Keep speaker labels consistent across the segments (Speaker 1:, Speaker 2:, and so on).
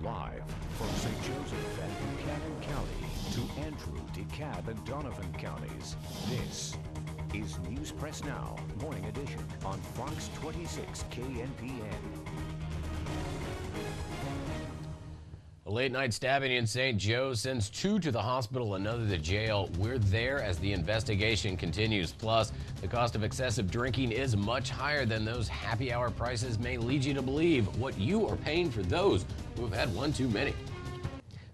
Speaker 1: Live from St. Joseph and Buchanan County to Andrew, DeKalb, and Donovan counties, this is News Press Now, Morning Edition on Fox 26 KNPN.
Speaker 2: A late-night stabbing in St. Joe sends 2 to the hospital, another to jail. We're there as the investigation continues. Plus, the cost of excessive drinking is much higher than those happy hour prices may lead you to believe. What you are paying for those who have had one too many.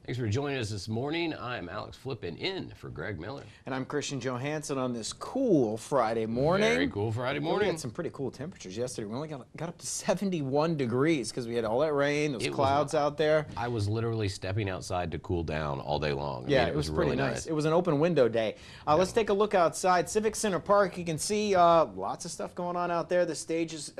Speaker 2: Thanks for joining us this morning. I'm Alex flipping in for Greg Miller.
Speaker 3: And I'm Christian Johansson on this cool Friday morning.
Speaker 2: Very cool Friday morning.
Speaker 3: We had some pretty cool temperatures yesterday. We only got up to 71 degrees because we had all that rain, those clouds out there.
Speaker 2: I was literally stepping outside to cool down all day long.
Speaker 3: Yeah, it was pretty
Speaker 2: really
Speaker 3: nice. It was an open window day. Let's take a look outside. Civic Center Park, you can see lots of stuff going on out there. The stage is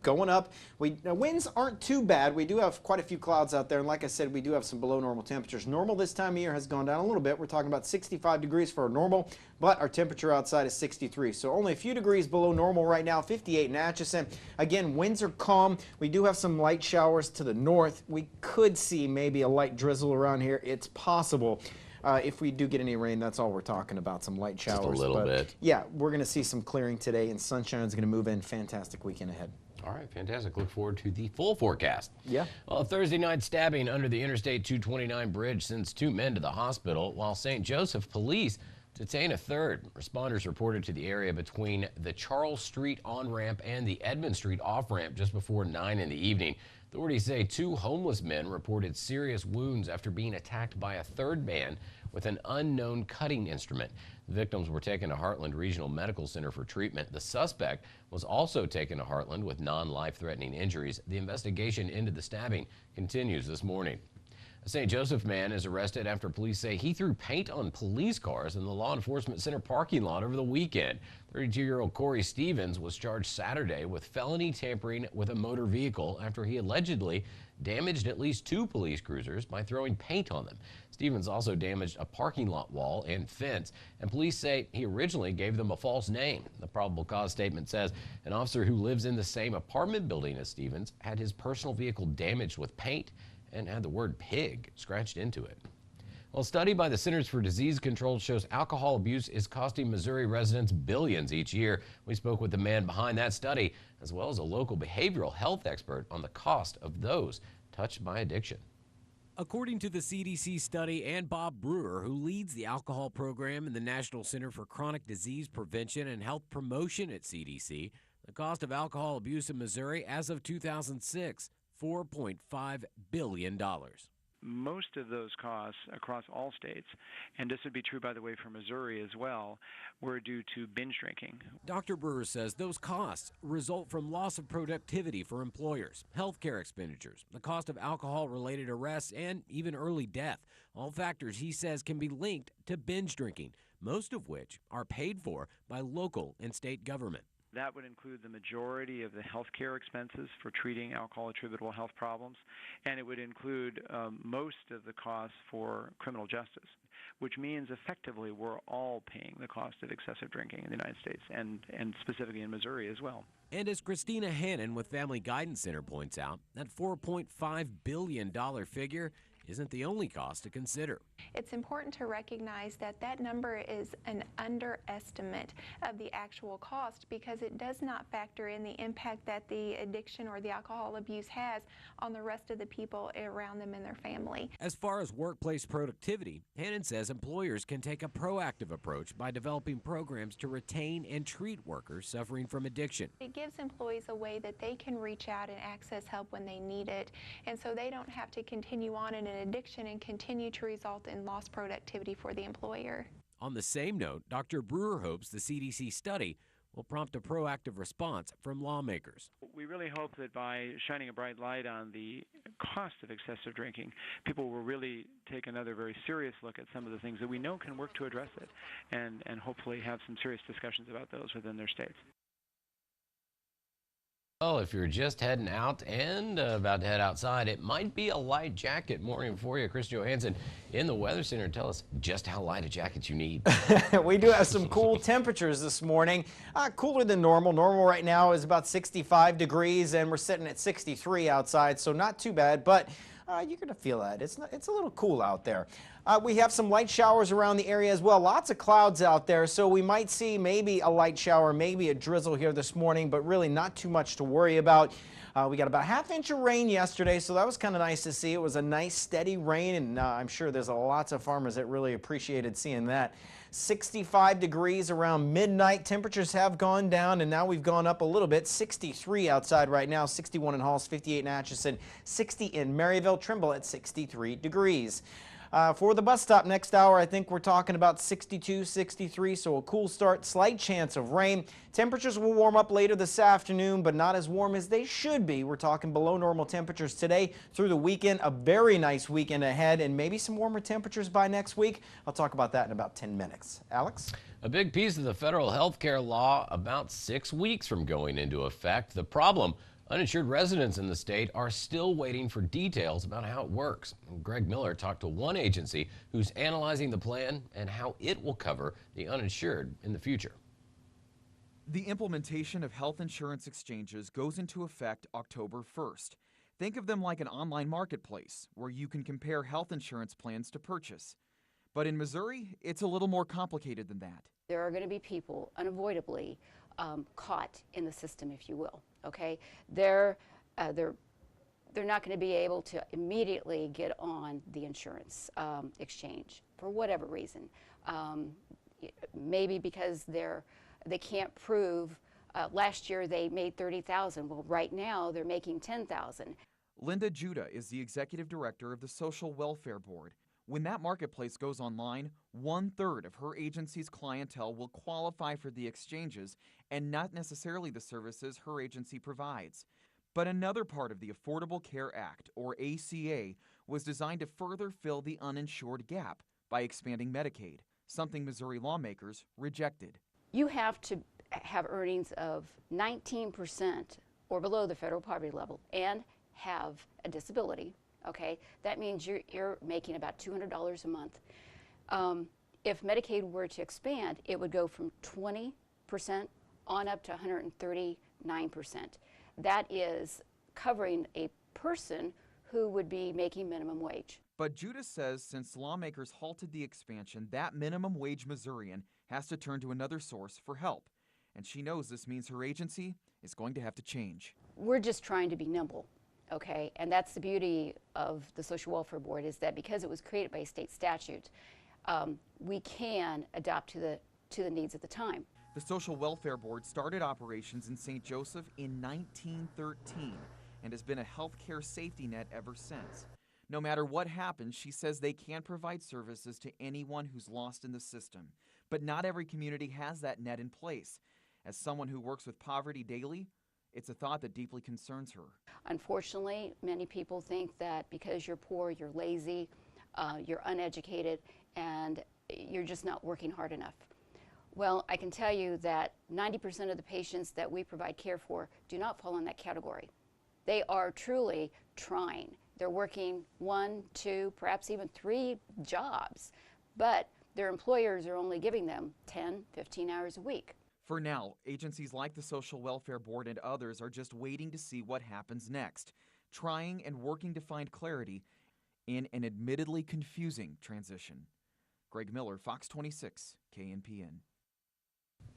Speaker 3: going up. Winds aren't too bad. We do have quite a few clouds out there, and like I said, we do have some below normal temperatures. Normal this time of year has gone down a little bit. We're talking about 65 degrees for our normal, but our temperature outside is 63. So only a few degrees below normal right now, 58 in Atchison. Again, winds are calm. We do have some light showers to the north. We could see maybe a light drizzle around here. It's possible. If we do get any rain, that's all we're talking about, some light showers.
Speaker 2: Just a little bit.
Speaker 3: Yeah, we're going to see some clearing today, and sunshine is going to move in. Fantastic weekend ahead.
Speaker 2: All right, fantastic. Look forward to the full forecast.
Speaker 3: Yeah.
Speaker 2: Well, a Thursday night stabbing under the Interstate 229 bridge sends 2 men to the hospital, while St. Joseph police detain a third. Responders reported to the area between the Charles Street on-ramp and the Edmond Street off-ramp just before 9 in the evening. Authorities say 2 homeless men reported serious wounds after being attacked by a third man with an unknown cutting instrument. The victims were taken to Heartland Regional Medical Center for treatment. The suspect was also taken to Heartland with non-life-threatening injuries. The investigation into the stabbing continues this morning. A St. Joseph man is arrested after police say he threw paint on police cars in the law enforcement center parking lot over the weekend. 32-year-old Corey Stevens was charged Saturday with felony tampering with a motor vehicle after he allegedly damaged at least 2 police cruisers by throwing paint on them. Stevens also damaged a parking lot wall and fence, and police say he originally gave them a false name. The probable cause statement says an officer who lives in the same apartment building as Stevens had his personal vehicle damaged with paint and had the word pig scratched into it. Well, a study by the Centers for Disease Control shows alcohol abuse is costing Missouri residents billions each year. We spoke with the man behind that study, as well as a local behavioral health expert on the cost of those touched by addiction.
Speaker 4: According to the CDC study and Bob Brewer, who leads the alcohol program in the National Center for Chronic Disease Prevention and Health Promotion at CDC, the cost of alcohol abuse in Missouri as of 2006, $4.5 billion.
Speaker 5: Most of those costs across all states, and this would be true, by the way, for Missouri as well, were due to binge drinking.
Speaker 4: Dr. Brewer says those costs result from loss of productivity for employers, healthcare expenditures, the cost of alcohol-related arrests, and even early death. All factors, he says, can be linked to binge drinking, most of which are paid for by local and state government.
Speaker 5: That would include the majority of the health care expenses for treating alcohol-attributable health problems, and it would include most of the costs for criminal justice, which means effectively we're all paying the cost of excessive drinking in the United States and specifically in Missouri as well.
Speaker 4: And as Christina Hannon with Family Guidance Center points out, that $4.5 billion figure isn't the only cost to consider.
Speaker 6: It's important to recognize that that number is an underestimate of the actual cost because it does not factor in the impact that the addiction or the alcohol abuse has on the rest of the people around them and their family.
Speaker 4: As far as workplace productivity, Hannon says employers can take a proactive approach by developing programs to retain and treat workers suffering from addiction.
Speaker 6: It gives employees a way that they can reach out and access help when they need it, and so they don't have to continue on in an addiction and continue to result in lost productivity for the employer.
Speaker 4: On the same note, Dr. Brewer hopes the CDC study will prompt a proactive response from lawmakers.
Speaker 5: We really hope that by shining a bright light on the cost of excessive drinking, people will really take another very serious look at some of the things that we know can work to address it and hopefully have some serious discussions about those within their states.
Speaker 2: Well, if you're just heading out and about to head outside, it might be a light jacket morning for you. Chris Johansson in the Weather Center. Tell us just how light a jacket you need.
Speaker 3: We do have some cool temperatures this morning. Cooler than normal. Normal right now is about 65 degrees, and we're sitting at 63 outside, so not too bad. But you're going to feel that. It's a little cool out there. We have some light showers around the area as well. Lots of clouds out there, so we might see maybe a light shower, maybe a drizzle here this morning, but really not too much to worry about. We got about a ½ inch of rain yesterday, so that was kind of nice to see. It was a nice steady rain, and I'm sure there's lots of farmers that really appreciated seeing that. 65 degrees around midnight. Temperatures have gone down, and now we've gone up a little bit. 63 outside right now, 61 in Halls, 58 in Atchison, 60 in Maryville, Trimble at 63 degrees. For the bus stop next hour, I think we're talking about 62, 63, so a cool start, slight chance of rain. Temperatures will warm up later this afternoon, but not as warm as they should be. We're talking below normal temperatures today through the weekend. A very nice weekend ahead, and maybe some warmer temperatures by next week. I'll talk about that in about 10 minutes. Alex?
Speaker 2: A big piece of the federal health care law about 6 weeks from going into effect. The problem: uninsured residents in the state are still waiting for details about how it works. Greg Miller talked to one agency who's analyzing the plan and how it will cover the uninsured in the future.
Speaker 7: The implementation of health insurance exchanges goes into effect October 1st. Think of them like an online marketplace where you can compare health insurance plans to purchase. But in Missouri, it's a little more complicated than that.
Speaker 8: There are going to be people unavoidably caught in the system, if you will. Okay, they're not going to be able to immediately get on the insurance exchange for whatever reason. Maybe because they can't prove. Last year they made $30,000. Well, right now they're making $10,000.
Speaker 7: Linda Judah is the executive director of the Social Welfare Board. When that marketplace goes online, 1/3 of her agency's clientele will qualify for the exchanges and not necessarily the services her agency provides. But another part of the Affordable Care Act, or ACA, was designed to further fill the uninsured gap by expanding Medicaid, something Missouri lawmakers rejected.
Speaker 8: You have to have earnings of 19% or below the federal poverty level and have a disability. Okay, that means you're making about $200 a month. If Medicaid were to expand, it would go from 20% on up to 139%. That is covering a person who would be making minimum wage.
Speaker 7: But Judah says since lawmakers halted the expansion, that minimum wage Missourian has to turn to another source for help. And she knows this means her agency is going to have to change.
Speaker 8: We're just trying to be nimble. Okay, and that's the beauty of the Social Welfare Board, is that because it was created by state statute, we can adapt to the needs at the time.
Speaker 7: The Social Welfare Board started operations in St. Joseph in 1913 and has been a healthcare safety net ever since. No matter what happens, she says they can provide services to anyone who's lost in the system. But not every community has that net in place. As someone who works with poverty daily, it's a thought that deeply concerns her.
Speaker 8: Unfortunately, many people think that because you're poor, you're lazy, you're uneducated, and you're just not working hard enough. Well, I can tell you that 90% of the patients that we provide care for do not fall in that category. They are truly trying. They're working 1, 2, perhaps even 3 jobs, but their employers are only giving them 10, 15 hours a week.
Speaker 7: For now, agencies like the Social Welfare Board and others are just waiting to see what happens next, trying and working to find clarity in an admittedly confusing transition. Greg Miller, Fox 26, KNPN.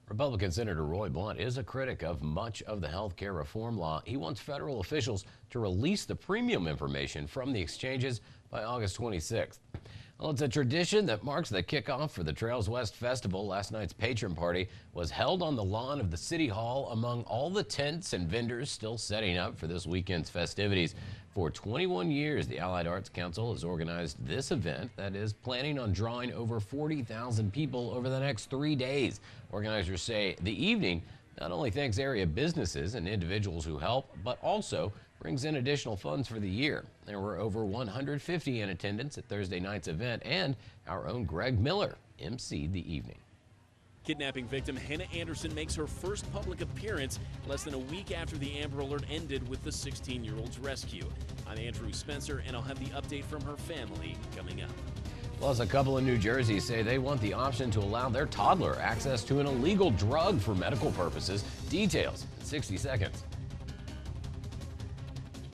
Speaker 2: Republican Senator Roy Blunt is a critic of much of the health care reform law. He wants federal officials to release the premium information from the exchanges by August 26th. Well, it's a tradition that marks the kickoff for the Trails West Festival. Last night's patron party was held on the lawn of the City Hall among all the tents and vendors still setting up for this weekend's festivities. For 21 years, the Allied Arts Council has organized this event that is planning on drawing over 40,000 people over the next 3 days. Organizers say the evening not only thanks area businesses and individuals who help, but also brings in additional funds for the year. There were over 150 in attendance at Thursday night's event, and our own Greg Miller emceed the evening.
Speaker 9: Kidnapping victim Hannah Anderson makes her first public appearance less than a week after the Amber Alert ended with the 16-year-old's rescue. I'm Andrew Spencer, and I'll have the update from her family coming up.
Speaker 2: Plus, a couple in New Jersey say they want the option to allow their toddler access to an illegal drug for medical purposes. Details in 60 seconds.